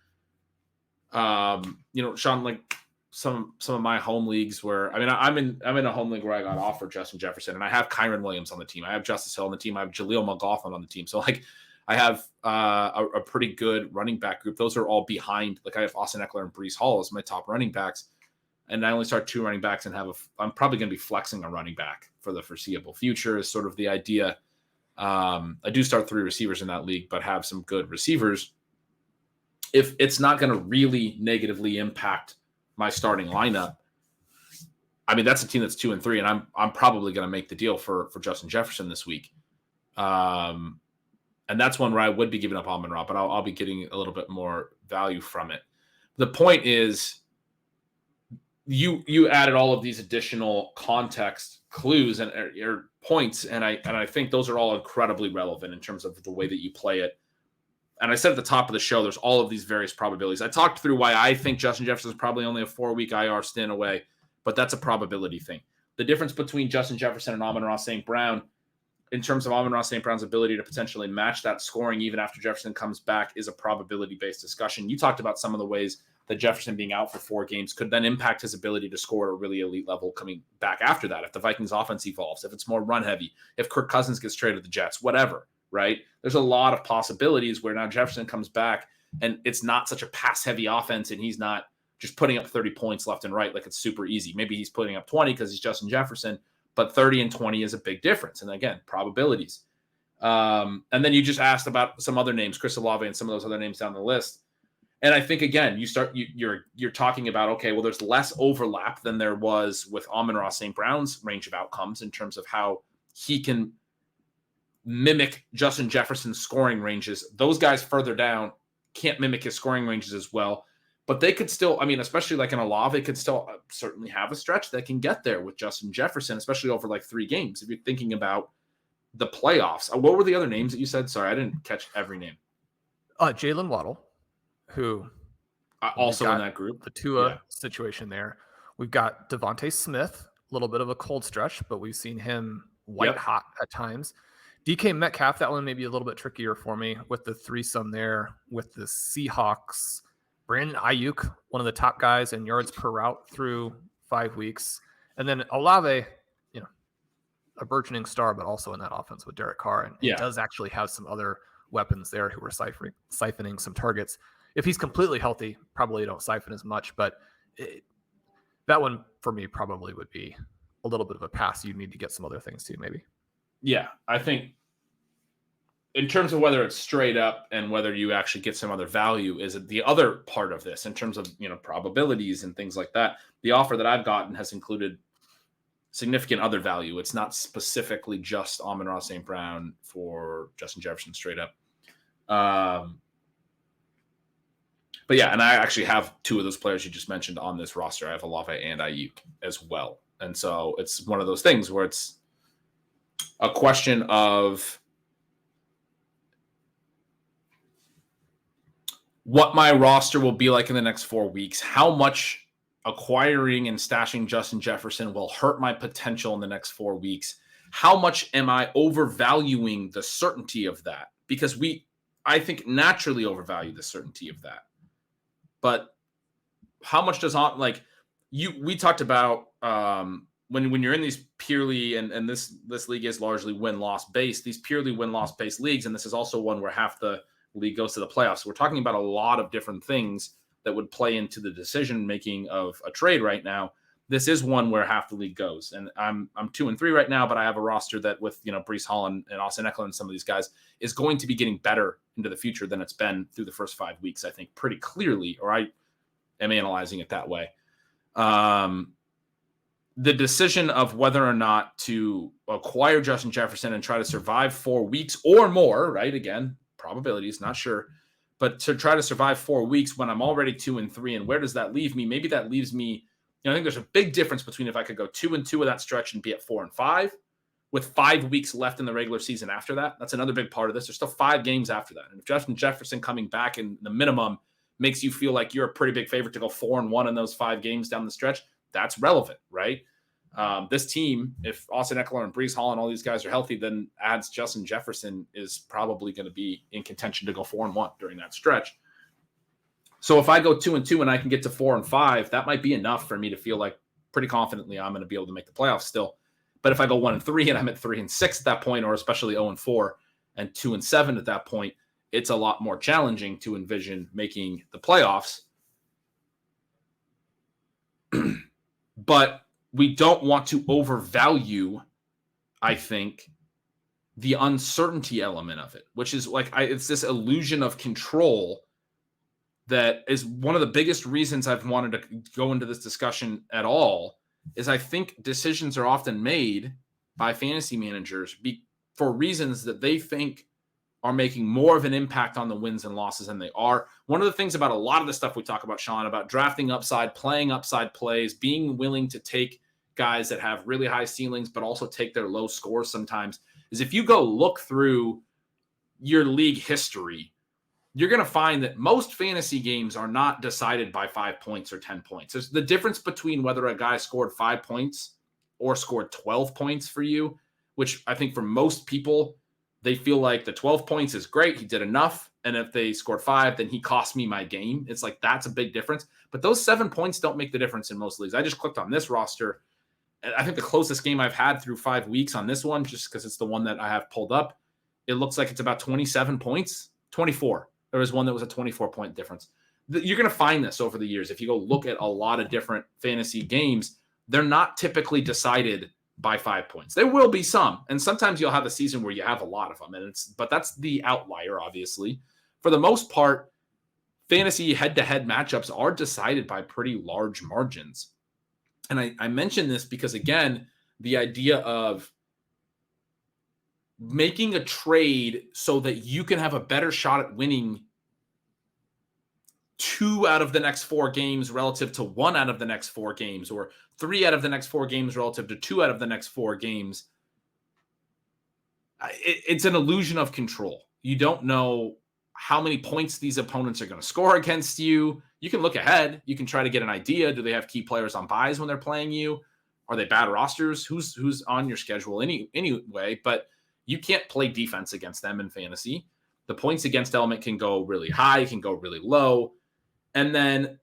S1: Shawn, like some of my home leagues where, I'm in a home league where I got offered Justin Jefferson, and I have Kyron Williams on the team. I have Justice Hill on the team. I have Jaleel McLaughlin on the team. So like I have a pretty good running back group. Those are all behind. Like I have Austin Eckler and Breece Hall as my top running backs. And I only start 2 running backs and I'm probably going to be flexing a running back for the foreseeable future is sort of the idea. I do start 3 receivers in that league, but have some good receivers. If it's not going to really negatively impact my starting lineup, that's a team that's 2-3, and I'm probably going to make the deal for Justin Jefferson this week. And that's one where I would be giving up Amon-Ra, but I'll be getting a little bit more value from it. The point is, you added all of these additional context clues and or points, and I think those are all incredibly relevant in terms of the way that you play it. And I said at the top of the show, there's all of these various probabilities. I talked through why I think Justin Jefferson is probably only a 4-week IR stint away, but that's a probability thing. The difference between Justin Jefferson and Amon-Ra St. Brown, in terms of Amon-Ra St. Brown's ability to potentially match that scoring even after Jefferson comes back, is a probability-based discussion. You talked about some of the ways that Jefferson being out for 4 games could then impact his ability to score at a really elite level coming back after that. If the Vikings offense evolves, if it's more run heavy, if Kirk Cousins gets traded to the Jets, whatever, right? There's a lot of possibilities where now Jefferson comes back and it's not such a pass heavy offense and he's not just putting up 30 points left and right. Like it's super easy. Maybe he's putting up 20 because he's Justin Jefferson, but 30 and 20 is a big difference. And again, probabilities. And then you just asked about some other names, Chris Olave and some of those other names down the list. And I think, again, you're talking about, okay, well, there's less overlap than there was with Amon-Ra St. Brown's range of outcomes in terms of how he can mimic Justin Jefferson's scoring ranges. Those guys further down can't mimic his scoring ranges as well, but they could still, especially like an Olave could still certainly have a stretch that can get there with Justin Jefferson, especially over like 3 games. If you're thinking about the playoffs, what were the other names that you said? Sorry, I didn't catch every name.
S2: Jalen Waddle, who
S1: also in that group,
S2: the Tua situation there. We've got Devontae Smith, a little bit of a cold stretch, but we've seen him white hot at times. DK Metcalf, that one may be a little bit trickier for me with the threesome there with the Seahawks. Brandon Ayuk, one of the top guys in yards per route through 5 weeks. And then Olave, a burgeoning star, but also in that offense with Derek Carr. And he does actually have some other weapons there who are siphoning some targets. If he's completely healthy, probably don't siphon as much, but that one for me probably would be a little bit of a pass. You need to get some other things too, maybe.
S1: Yeah, I think in terms of whether it's straight up and whether you actually get some other value is the other part of this in terms of, probabilities and things like that. The offer that I've gotten has included significant other value. It's not specifically just Amon-Ra St. Brown for Justin Jefferson straight up. But yeah, and I actually have 2 of those players you just mentioned on this roster. I have Olave and Ayuk as well. And so it's one of those things where it's a question of what my roster will be like in the next 4 weeks, how much acquiring and stashing Justin Jefferson will hurt my potential in the next 4 weeks. How much am I overvaluing the certainty of that? Because I think, naturally overvalue the certainty of that. But how much does we talked about when you're in these purely and this league is largely win-loss based, these purely win-loss based leagues, and this is also one where half the league goes to the playoffs. So we're talking about a lot of different things that would play into the decision making of a trade right now. This is one where half the league goes, and I'm 2-3 right now, but I have a roster that with Breece Hall and Austin Eckler and some of these guys is going to be getting better into the future than it's been through the first 5 weeks. I think pretty clearly, or I am analyzing it that way. The decision of whether or not to acquire Justin Jefferson and try to survive 4 weeks or more, right? Again, probabilities, not sure, but to try to survive 4 weeks when I'm already 2-3, and where does that leave me? Maybe that leaves me. I think there's a big difference between if I could go 2-2 with that stretch and be at 4-5 with 5 weeks left in the regular season after that. That's another big part of this. There's still 5 games after that. And if Justin Jefferson coming back in the minimum makes you feel like you're a pretty big favorite to go 4-1 in those 5 games down the stretch, that's relevant, right? This team, if Austin Eckler and Breece Hall and all these guys are healthy, then adds Justin Jefferson is probably going to be in contention to go 4-1 during that stretch. So if I go 2-2 and I can get to 4-5, that might be enough for me to feel like pretty confidently I'm going to be able to make the playoffs still. But if I go 1-3 and I'm at 3-6 at that point, or especially 0-4 and 2-7 at that point, it's a lot more challenging to envision making the playoffs. But we don't want to overvalue, I think, the uncertainty element of it, which is it's this illusion of control that is one of the biggest reasons I've wanted to go into this discussion at all. Is I think decisions are often made by fantasy managers for reasons that they think are making more of an impact on the wins and losses than they are. One of the things about a lot of the stuff we talk about, Sean, about drafting upside, playing upside plays, being willing to take guys that have really high ceilings, but also take their low scores sometimes, is if you go look through your league history, you're going to find that most fantasy games are not decided by 5 points or 10 points. There's the difference between whether a guy scored 5 points or scored 12 points for you, which I think for most people, they feel like the 12 points is great. He did enough. And if they scored 5, then he cost me my game. It's like, that's a big difference. But those 7 points don't make the difference in most leagues. I just clicked on this roster. And I think the closest game I've had through 5 weeks on this one, just because it's the one that I have pulled up, it looks like it's about 27 points, 24. There was one that was a 24-point difference. You're going to find this over the years. If you go look at a lot of different fantasy games, they're not typically decided by 5 points. There will be some, and sometimes you'll have a season where you have a lot of them, but that's the outlier, obviously. For the most part, fantasy head-to-head matchups are decided by pretty large margins. And I mention this because, again, the idea of making a trade so that you can have a better shot at winning 2 out of the next 4 games relative to 1 out of the next 4 games, or 3 out of the next 4 games relative to 2 out of the next 4 games. It's an illusion of control. You don't know how many points these opponents are going to score against you. You can look ahead. You can try to get an idea. Do they have key players on buys when they're playing you? Are they bad rosters? Who's on your schedule anyway? But you can't play defense against them in fantasy. The points against element can go really high, can go really low. And then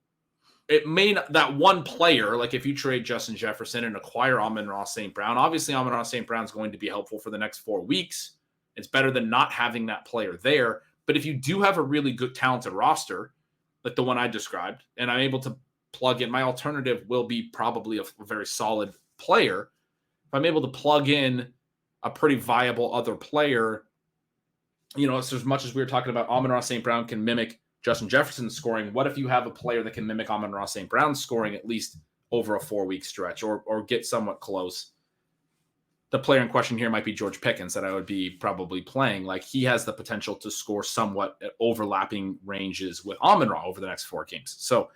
S1: it may not, that one player, like if you trade Justin Jefferson and acquire Amon-Ra St. Brown, obviously Amon-Ra St. Brown is going to be helpful for the next 4 weeks. It's better than not having that player there. But if you do have a really good, talented roster, like the one I described, and I'm able to plug in, my alternative will be probably a very solid player. If I'm able to plug in a pretty viable other player, so as much as we were talking about Amon-Ra St. Brown can mimic Justin Jefferson's scoring, what if you have a player that can mimic Amon-Ra St. Brown's scoring at least over a 4-week stretch or get somewhat close? The player in question here might be George Pickens that I would be probably playing. Like, he has the potential to score somewhat at overlapping ranges with Amon-Ra over the next 4 games. So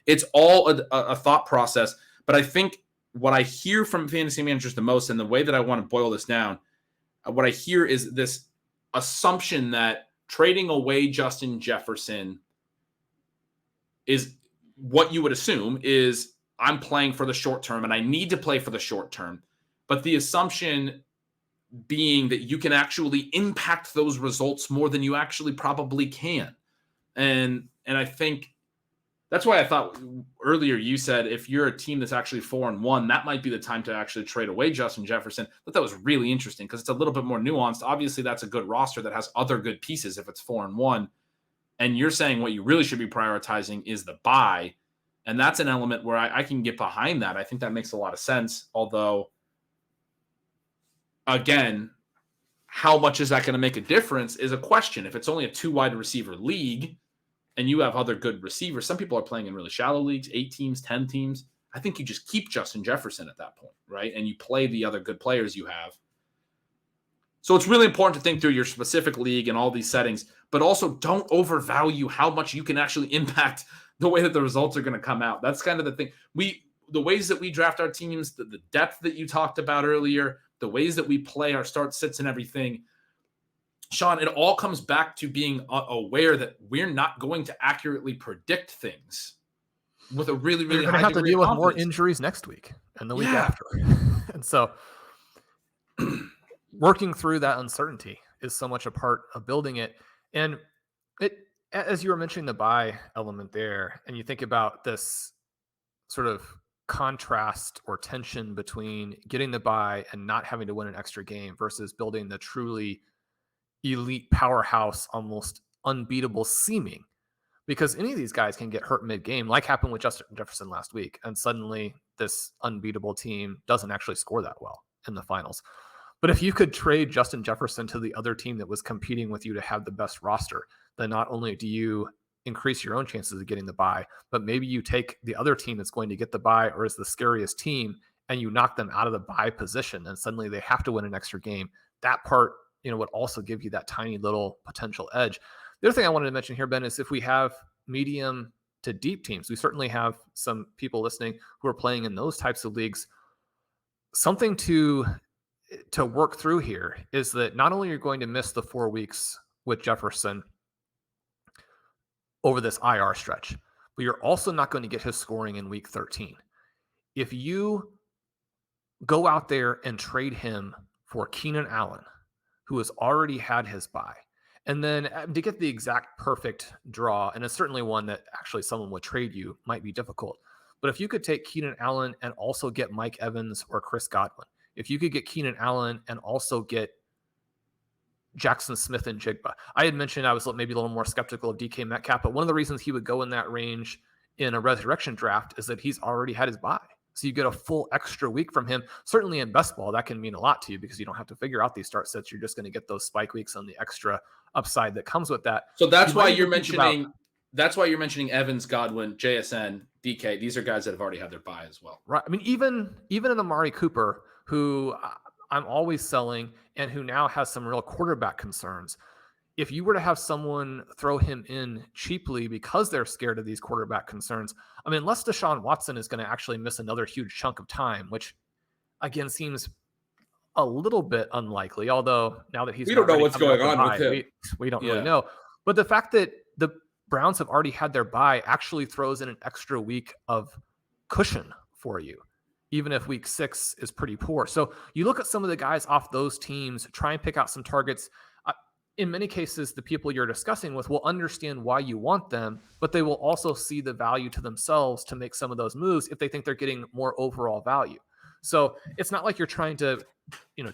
S1: it's all a thought process. But I think what I hear from fantasy managers the most, and the way that I want to boil this down, what I hear is this assumption that trading away Justin Jefferson is what you would assume is I'm playing for the short term and I need to play for the short term. But the assumption being that you can actually impact those results more than you actually probably can. And I think that's why I thought earlier you said if you're a team that's actually 4-1, that might be the time to actually trade away Justin Jefferson. I thought that was really interesting because it's a little bit more nuanced. Obviously, that's a good roster that has other good pieces if it's 4-1. And you're saying what you really should be prioritizing is the bye. And that's an element where I can get behind that. I think that makes a lot of sense. Although, again, how much is that going to make a difference is a question. If it's only a 2 wide receiver league and you have other good receivers, some people are playing in really shallow leagues, 8 teams, 10 teams. I think you just keep Justin Jefferson at that point, right? And you play the other good players you have. So it's really important to think through your specific league and all these settings, but also don't overvalue how much you can actually impact the way that the results are going to come out. That's kind of the thing. The ways that we draft our teams, the depth that you talked about earlier, the ways that we play our start sits and everything, Shawn, it all comes back to being aware that we're not going to accurately predict things with a really, really high degree of confidence. You're going to have to deal with more
S2: injuries next week and the week after. And so working through that uncertainty is so much a part of building it. And it, as you were mentioning the bye element there, and you think about this sort of contrast or tension between getting the bye and not having to win an extra game versus building the truly elite powerhouse, almost unbeatable seeming, because any of these guys can get hurt mid-game, like happened with Justin Jefferson last week, and suddenly this unbeatable team doesn't actually score that well in the finals. But if you could trade Justin Jefferson to the other team that was competing with you to have the best roster, then not only do you increase your own chances of getting the bye, but maybe you take the other team that's going to get the bye or is the scariest team and you knock them out of the bye position and suddenly they have to win an extra game. That part, would also give you that tiny little potential edge. The other thing I wanted to mention here, Ben, is if we have medium to deep teams, we certainly have some people listening who are playing in those types of leagues. Something to work through here is that not only are you going to miss the 4 weeks with Jefferson over this IR stretch, but you're also not going to get his scoring in week 13. If you go out there and trade him for Keenan Allen, who has already had his bye, and then to get the exact perfect draw, and it's certainly one that actually someone would trade you, might be difficult. But if you could take Keenan Allen and also get Mike Evans or Chris Godwin, if you could get Keenan Allen and also get Jackson Smith and Jigba. I had mentioned I was maybe a little more skeptical of DK Metcalf, but one of the reasons he would go in that range in a resurrection draft is that he's already had his bye. So you get a full extra week from him. Certainly in best ball, that can mean a lot to you because you don't have to figure out these start sets. You're just going to get those spike weeks on the extra upside that comes with that.
S1: So that's why you're mentioning Evans, Godwin, JSN, DK. These are guys that have already had their bye as well.
S2: Right. I mean, even an Amari Cooper, who I'm always selling and who now has some real quarterback concerns. If you were to have someone throw him in cheaply because they're scared of these quarterback concerns, I mean, unless Deshaun Watson is going to actually miss another huge chunk of time, which again seems a little bit unlikely, although now that
S1: we don't know what's going on with him.
S2: We don't really know. But the fact that the Browns have already had their bye actually throws in an extra week of cushion for you, even if week 6 is pretty poor. So you look at some of the guys off those teams, try and pick out some targets. In many cases, the people you're discussing with will understand why you want them, but they will also see the value to themselves to make some of those moves if they think they're getting more overall value. So it's not like you're trying to,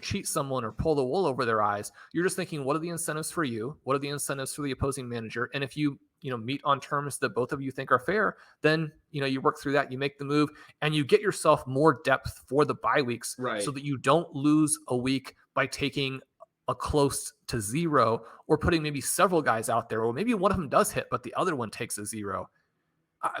S2: cheat someone or pull the wool over their eyes. You're just thinking, what are the incentives for you? What are the incentives for the opposing manager? And if you, meet on terms that both of you think are fair, then, you work through that, you make the move and you get yourself more depth for the bye weeks, right, so that you don't lose a week by taking a close to 0 or putting maybe several guys out there, or maybe one of them does hit, but the other one takes a 0.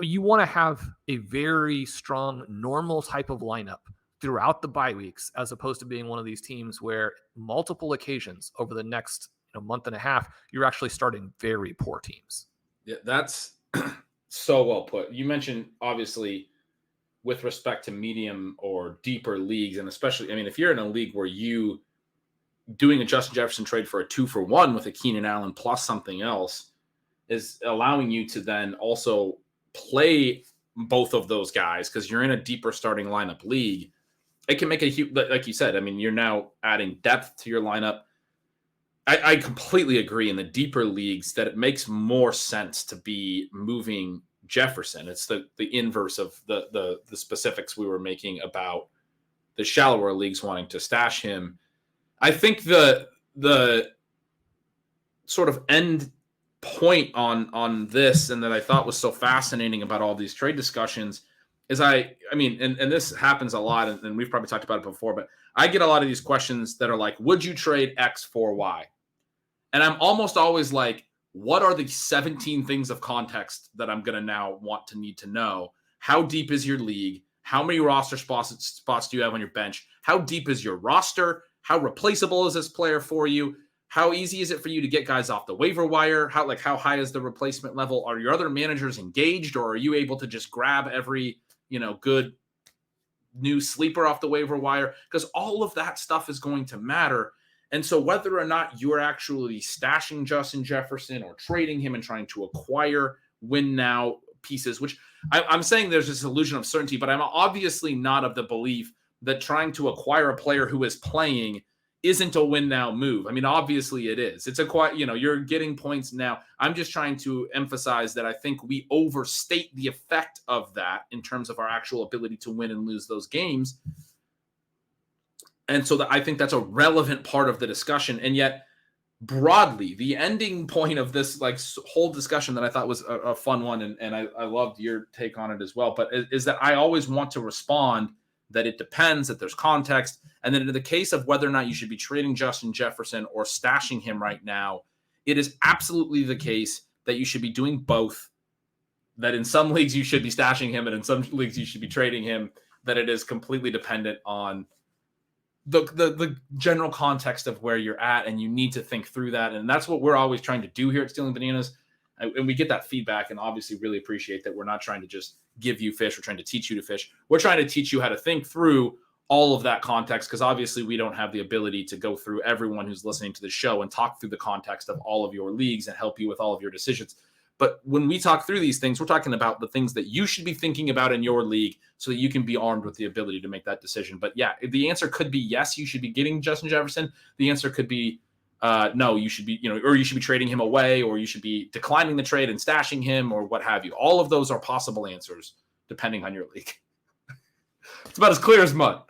S2: You want to have a very strong, normal type of lineup throughout the bye weeks, as opposed to being one of these teams where multiple occasions over the next month and a half, you're actually starting very poor teams.
S1: Yeah, that's so well put. You mentioned, obviously, with respect to medium or deeper leagues, and especially, if you're in a league where you doing a Justin Jefferson trade for a 2-for-1 with a Keenan Allen plus something else is allowing you to then also play both of those guys because you're in a deeper starting lineup league. it can make a huge, like you said, I mean, you're now adding depth to your lineup. I completely agree in the deeper leagues that it makes more sense to be moving Jefferson. It's the inverse of the specifics we were making about the shallower leagues wanting to stash him. I think the sort of end point on this, and that I thought was so fascinating about all these trade discussions, is I mean, and this happens a lot, and we've probably talked about it before, but I get a lot of these questions that are like, would you trade X for Y? And I'm almost always like, what are the 17 things of context that I'm going to now need to know? How deep is your league? How many roster spots do you have on your bench? How deep is your roster? How replaceable is this player for you? How easy is it for you to get guys off the waiver wire? How high is the replacement level? Are your other managers engaged, or are you able to just grab every, good new sleeper off the waiver wire? Because all of that stuff is going to matter. And so whether or not you're actually stashing Justin Jefferson or trading him and trying to acquire win now pieces, which I'm saying there's this illusion of certainty, but I'm obviously not of the belief that trying to acquire a player who is playing isn't a win now move. I mean, obviously it is. It's you're getting points now. I'm just trying to emphasize that I think we overstate the effect of that in terms of our actual ability to win and lose those games. And so I think that's a relevant part of the discussion. And yet, broadly, the ending point of this whole discussion that I thought was a fun one, and I loved your take on it as well, but is that I always want to respond that it depends, that there's context, and then in the case of whether or not you should be trading Justin Jefferson or stashing him right now, it is absolutely the case that you should be doing both, that in some leagues you should be stashing him and in some leagues you should be trading him, that it is completely dependent on the general context of where you're at, and you need to think through that. And that's what we're always trying to do here at Stealing Bananas. And we get that feedback and obviously really appreciate that. We're not trying to just give you fish. We're trying to teach you to fish. We're trying to teach you how to think through all of that context, because obviously we don't have the ability to go through everyone who's listening to the show and talk through the context of all of your leagues and help you with all of your decisions. But when we talk through these things, we're talking about the things that you should be thinking about in your league so that you can be armed with the ability to make that decision. But yeah, the answer could be yes, you should be getting Justin Jefferson. The answer could be no, you should be, or you should be trading him away, or you should be declining the trade and stashing him, or what have you. All of those are possible answers depending on your league. It's about as clear as mud.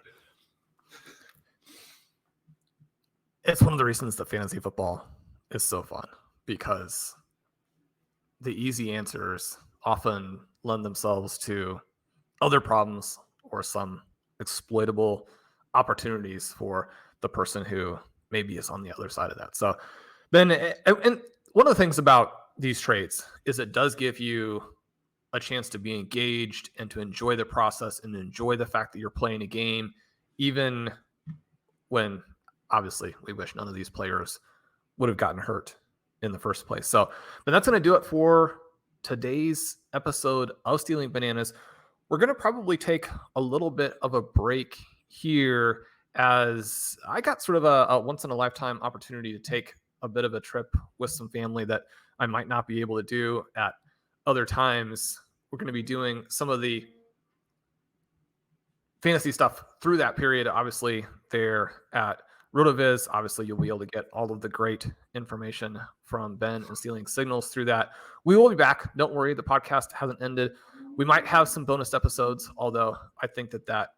S2: It's one of the reasons that fantasy football is so fun, because the easy answers often lend themselves to other problems or some exploitable opportunities for the person who maybe is on the other side of that. So then, and one of the things about these trades is it does give you a chance to be engaged and to enjoy the process and enjoy the fact that you're playing a game, even when obviously we wish none of these players would have gotten hurt in the first place. So, but that's going to do it for today's episode of Stealing Bananas. We're going to probably take a little bit of a break here, as I got sort of a once in a lifetime opportunity to take a bit of a trip with some family that I might not be able to do at other times. We're going to be doing some of the fantasy stuff through that period. Obviously, there at RotoViz, obviously you'll be able to get all of the great information from Ben and Stealing Signals through that. We will be back. Don't worry, the podcast hasn't ended. We might have some bonus episodes, although I think that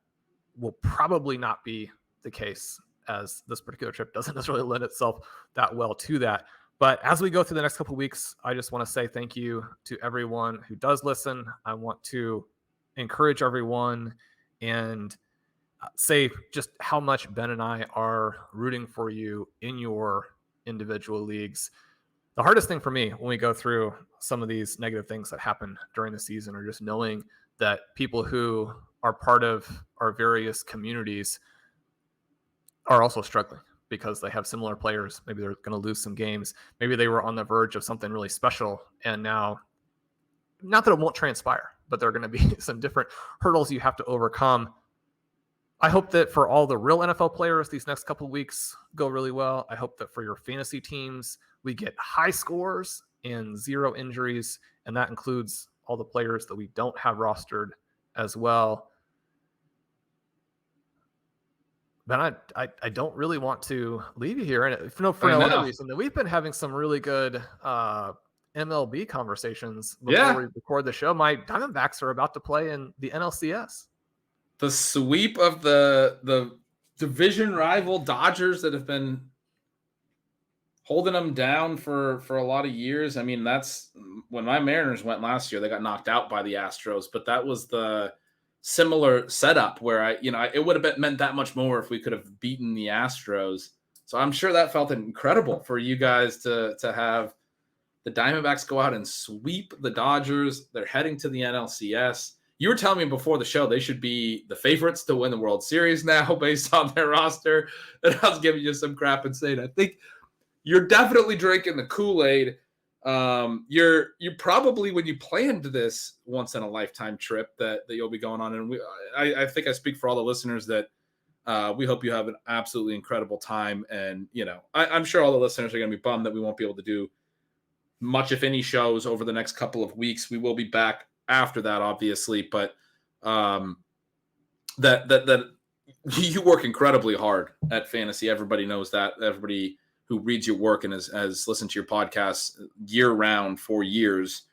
S2: will probably not be the case, as this particular trip doesn't necessarily lend itself that well to that. But as we go through the next couple of weeks, I just want to say thank you to everyone who does listen. I want to encourage everyone and say just how much Ben and I are rooting for you in your individual leagues. The hardest thing for me when we go through some of these negative things that happen during the season are just knowing that people who are part of our various communities are also struggling because they have similar players. Maybe they're going to lose some games. Maybe they were on the verge of something really special, and now, not that it won't transpire, but there are going to be some different hurdles you have to overcome. I hope that for all the real NFL players, these next couple of weeks go really well. I hope that for your fantasy teams, we get high scores and 0 injuries, and that includes all the players that we don't have rostered as well. Man, I don't really want to leave you here, and for
S1: I
S2: no other
S1: know.
S2: reason that we've been having some really good MLB conversations before we
S1: Yeah.
S2: record the show. My Diamondbacks are about to play in the NLCS.
S1: The sweep of the division rival Dodgers that have been holding them down for a lot of years. I mean, that's when my Mariners went last year, they got knocked out by the Astros, but that was the similar setup where it would have meant that much more if we could have beaten the Astros. So I'm sure that felt incredible for you guys to have the Diamondbacks go out and sweep the Dodgers. They're heading to the NLCS. You were telling me before the show they should be the favorites to win the World Series now based on their roster. And I was giving you some crap and saying, I think you're definitely drinking the Kool-Aid. You probably, when you planned this once in a lifetime trip that you'll be going on, and I think I speak for all the listeners that we hope you have an absolutely incredible time. And I'm sure all the listeners are going to be bummed that we won't be able to do much, if any, shows over the next couple of weeks. We will be back after that, obviously, but that you work incredibly hard at Fantasy. Everybody knows that. Everybody who reads your work and has listened to your podcast year round for years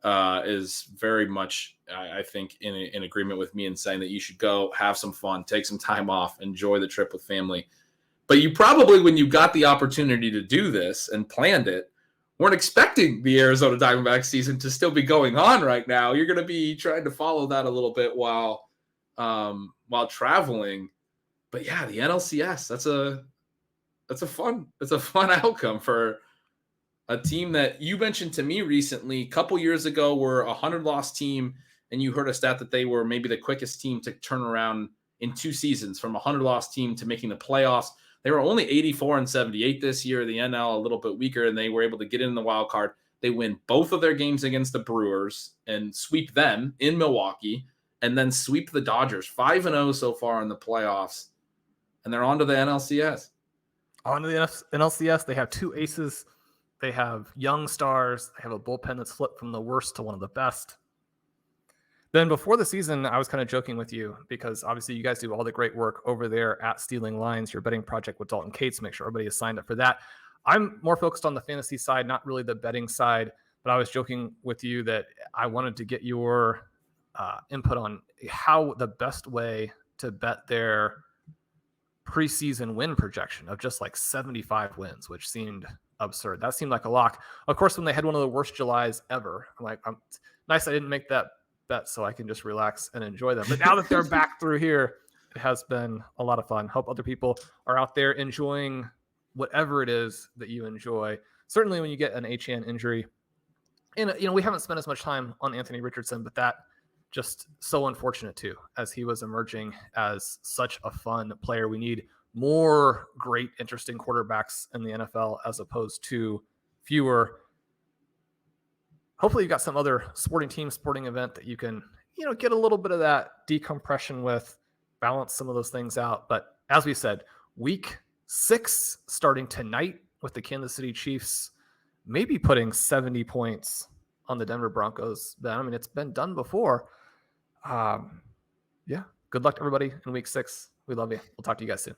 S1: is very much, I think, in agreement with me in saying that you should go have some fun, take some time off, enjoy the trip with family. But you probably, when you got the opportunity to do this and planned it, weren't expecting the Arizona Diamondbacks season to still be going on right now. You're going to be trying to follow that a little bit while traveling. But yeah, the NLCS, that's a fun outcome for a team that you mentioned to me recently. A couple years ago, were a 100-loss team, and you heard a stat that they were maybe the quickest team to turn around in 2 seasons from a 100-loss team to making the playoffs. They were only 84-78 this year. The NL a little bit weaker, and they were able to get in the wild card. They win both of their games against the Brewers and sweep them in Milwaukee, and then sweep the Dodgers 5-0 so far in the playoffs, and they're on to the NLCS.
S2: On to the NLCS, they have 2 aces. They have young stars. They have a bullpen that's flipped from the worst to one of the best. Then before the season, I was kind of joking with you because obviously you guys do all the great work over there at Stealing Lines, your betting project with Dalton Cates. Make sure everybody is signed up for that. I'm more focused on the fantasy side, not really the betting side, but I was joking with you that I wanted to get your input on how the best way to bet their preseason win projection of just like 75 wins, which seemed absurd. That seemed like a lock. Of course, when they had one of the worst Julys ever, I'm like, nice I didn't make that bet so I can just relax and enjoy them. But now that they're back through here, it has been a lot of fun. Hope other people are out there enjoying whatever it is that you enjoy. Certainly when you get an HN injury, and we haven't spent as much time on Anthony Richardson, but that just so unfortunate too, as he was emerging as such a fun player. We need more great, interesting quarterbacks in the NFL as opposed to fewer. Hopefully you got some other sporting event that you can, get a little bit of that decompression with, balance some of those things out. But as we said, week 6 starting tonight with the Kansas City Chiefs, maybe putting 70 points on the Denver Broncos. I mean, it's been done before. Yeah. Good luck to everybody in week 6. We love you. We'll talk to you guys soon.